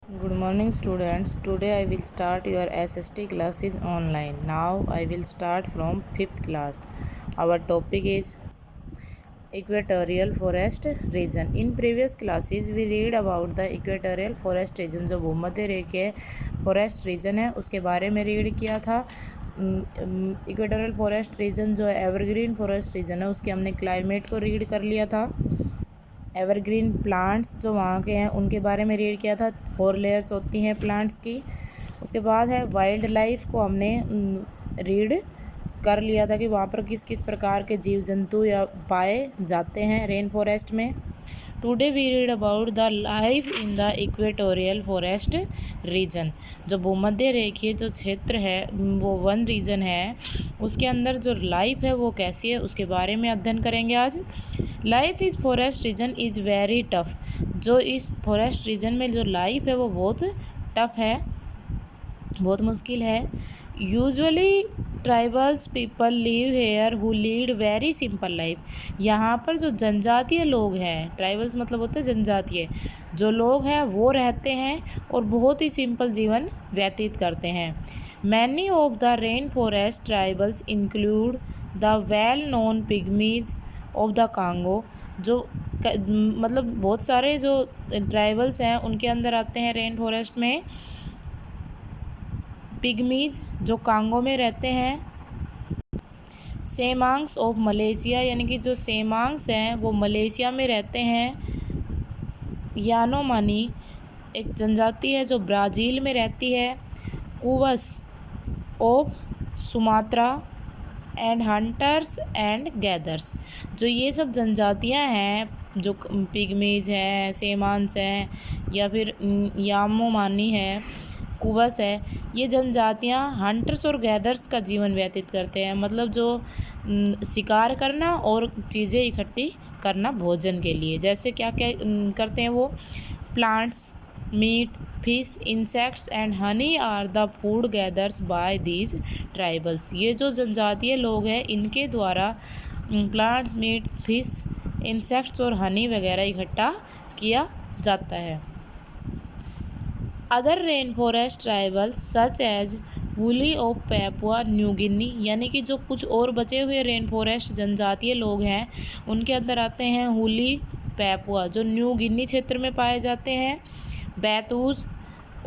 Good morning students. Today I will start your SST classes online. Now I will start from 5th class. Our topic is equatorial forest region. In previous classes we read about the equatorial forest region जो भूमध्य रेखीय forest region है उसके बारे में read किया था। Equatorial forest region जो एवरग्रीन फॉरेस्ट रीजन है उसके हमने क्लाइमेट को रीड कर लिया था। एवरग्रीन प्लांट्स जो वहाँ के हैं उनके बारे में रीड किया था। 4 लेयर्स होती हैं प्लांट्स की। उसके बाद है वाइल्ड लाइफ को हमने रीड कर लिया था कि वहाँ पर किस किस प्रकार के जीव जंतु या पाए जाते हैं रेन फॉरेस्ट में। Today we read about the life in the equatorial forest region. जो भूमध्य रेखीय जो क्षेत्र है वो वन रीजन है उसके अंदर जो लाइफ है वो कैसी है उसके बारे में अध्ययन करेंगे आज। Life is forest region is very tough. जो इस फॉरेस्ट रीजन में जो लाइफ है वो बहुत टफ है, बहुत मुश्किल है। Usually tribals people live here who lead very simple life. यहाँ पर जो जनजातीय लोग हैं, ट्राइबल्स मतलब होते हैं जनजातीय, जो लोग हैं वो रहते हैं और बहुत ही सिंपल जीवन व्यतीत करते हैं। Many of the rain forest tribals include the well known pygmies of the Congo. जो मतलब बहुत सारे जो ट्राइबल्स हैं उनके अंदर आते हैं रेन फॉरेस्ट में पिग्मीज जो कांगो में रहते हैं। सेमांग्स ऑफ मलेशिया यानी कि जो सेमांग्स हैं वो मलेशिया में रहते हैं। यानोमानी एक जनजाति है जो ब्राज़ील में रहती है। Kubus of Sumatra and hunters and gatherers. जो ये सब जनजातियां हैं जो पिग्मीज हैं, सेमांस हैं या फिर यामोमानी है, कुवस है, ये जनजातियां हंटर्स और गैदर्स का जीवन व्यतीत करते हैं। मतलब जो शिकार करना और चीज़ें इकट्ठी करना भोजन के लिए। जैसे क्या क्या करते हैं वो, plants, meat, fish, insects and honey are the food gathers by these tribals. ये जो जनजातीय लोग हैं इनके द्वारा प्लांट्स, मीट, फिश, इंसेक्ट्स और हनी वगैरह इकट्ठा किया जाता है। Other rain forest tribals such as wooly of Papua New Guinea यानी कि जो कुछ और बचे हुए रेन फॉरेस्ट जनजातीय लोग हैं उनके अंदर आते हैं हुली, पैपुआ जो न्यू गिनी क्षेत्र में पाए जाते हैं। बैतूज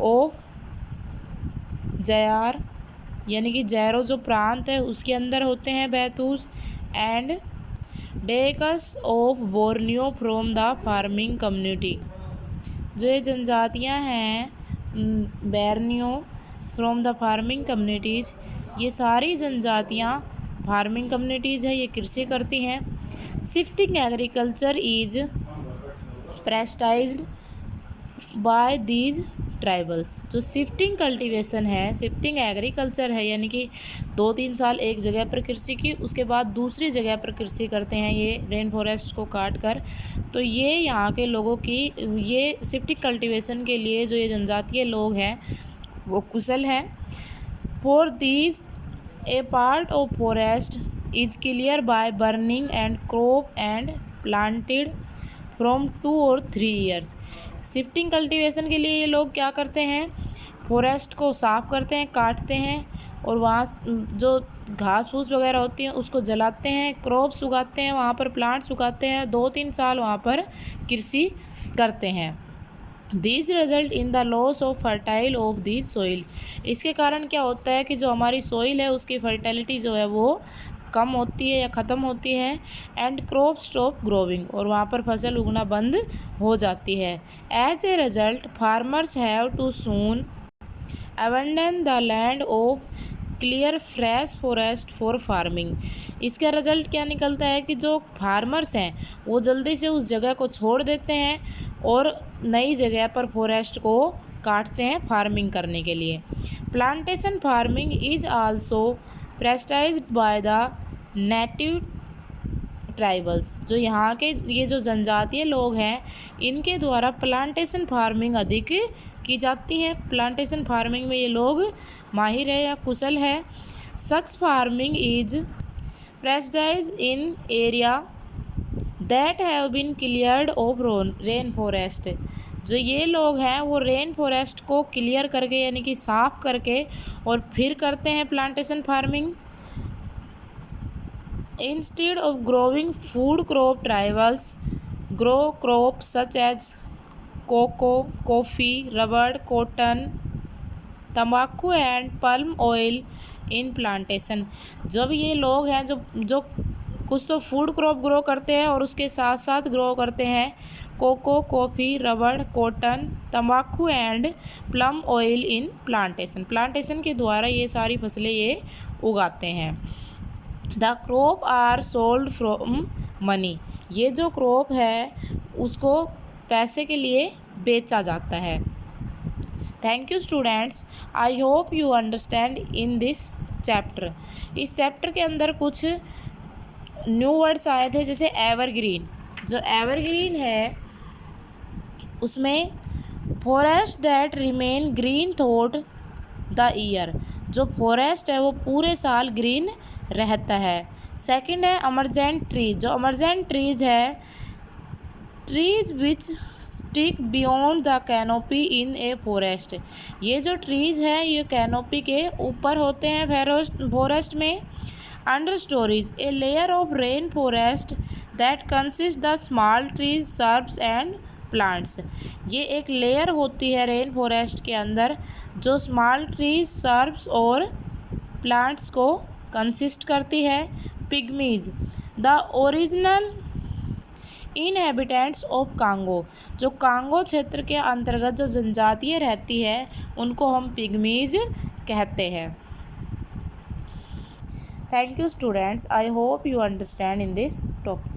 ऑफ जयार यानी कि जैरो जो प्रांत है उसके अंदर होते हैं बैतूज। And Dayaks of Borneo from the farming community. जो ये जनजातियां हैं Borneo from the farming communities, ये सारी जनजातियां फार्मिंग कम्युनिटीज़ है, ये कृषि करती हैं। Shifting agriculture is practised by these tribals. जो शिफ्टिंग कल्टीवेशन है, शिफ्टिंग एग्रीकल्चर है यानी कि 2-3 साल एक जगह पर कृषि की उसके बाद दूसरी जगह पर कृषि करते हैं ये रेन फॉरेस्ट को काट कर। तो ये यहाँ के लोगों की ये शिफ्टिंग कल्टीवेशन के लिए जो ये जनजातीय लोग हैं वो कुशल हैं। For these A part of forest is clear by burning and crop and planted from 2 और 3 ईयर्स। शिफ्टिंग कल्टीवेशन के लिए ये लोग क्या करते हैं, फॉरेस्ट को साफ़ करते हैं, काटते हैं और वहाँ जो घास फूस वगैरह होती है उसको जलाते हैं, क्रॉप्स उगाते हैं, वहाँ पर प्लांट्स उगाते हैं, 2-3 साल वहाँ पर कृषि करते हैं। This result in the loss of fertile of this soil. इसके कारण क्या होता है कि जो हमारी सोइल है उसकी फर्टिलिटी जो है वो कम होती है या ख़त्म होती है। एंड क्रॉप स्टॉप ग्रोविंग और वहाँ पर फसल उगना बंद हो जाती है। As a result farmers have to soon abandon the land of clear fresh forest for farming. इसका रिजल्ट क्या निकलता है कि जो फार्मर्स हैं वो जल्दी से उस जगह को छोड़ देते हैं और नई जगह पर फॉरेस्ट को काटते हैं फार्मिंग करने के लिए। Plantation farming is also practised by the native tribals. जो यहाँ के ये जो जनजातीय लोग हैं इनके द्वारा प्लांटेशन फार्मिंग अधिक की जाती है। प्लांटेशन फार्मिंग में ये लोग माहिर है या कुशल है। Such farming is practise in area that have been cleared of rain forest. जो ये लोग हैं वो रेन फॉरेस्ट को क्लियर करके यानी कि साफ करके और फिर करते हैं plantation farming. Instead of growing food crop, tribals grow crop such as cocoa, coffee, rubber, cotton, तंबाकू and palm oil in plantation. जब ये लोग हैं जो जो कुछ तो फूड क्रॉप ग्रो करते हैं और उसके साथ साथ ग्रो करते हैं कोको, कॉफ़ी, रबर, कॉटन, तंबाकू and palm oil in plantation. Plantation के द्वारा ये सारी फसलें ये उगाते हैं। The crop are sold from money. ये जो क्रॉप है उसको पैसे के लिए बेचा जाता है। Thank you students, I hope you understand in this chapter. इस चैप्टर के अंदर कुछ न्यू वर्ड्स आए थे, जैसे एवरग्रीन। जो एवरग्रीन है उसमें forest that remain green throughout the year. जो फॉरेस्ट है वो पूरे साल ग्रीन रहता है। सेकंड है अमरजेंट ट्रीज। जो अमरजेंट ट्रीज है, trees which stick beyond the canopy in a forest. ये जो ट्रीज हैं ये कैनोपी के ऊपर होते हैं फॉरेस्ट में। Under stories, a layer of rain forest that consist the small trees, shrubs and plants. ये एक लेयर होती है रेन फॉरेस्ट के अंदर जो स्मॉल ट्रीज, सर्ब्स और प्लांट्स को कंसिस्ट करती है। Pygmies, the original inhabitants of Congo. जो कांगो क्षेत्र के अंतर्गत जो जनजातियाँ रहती है उनको हम पिग्मीज कहते हैं। Thank you students, I hope you understand in this topic.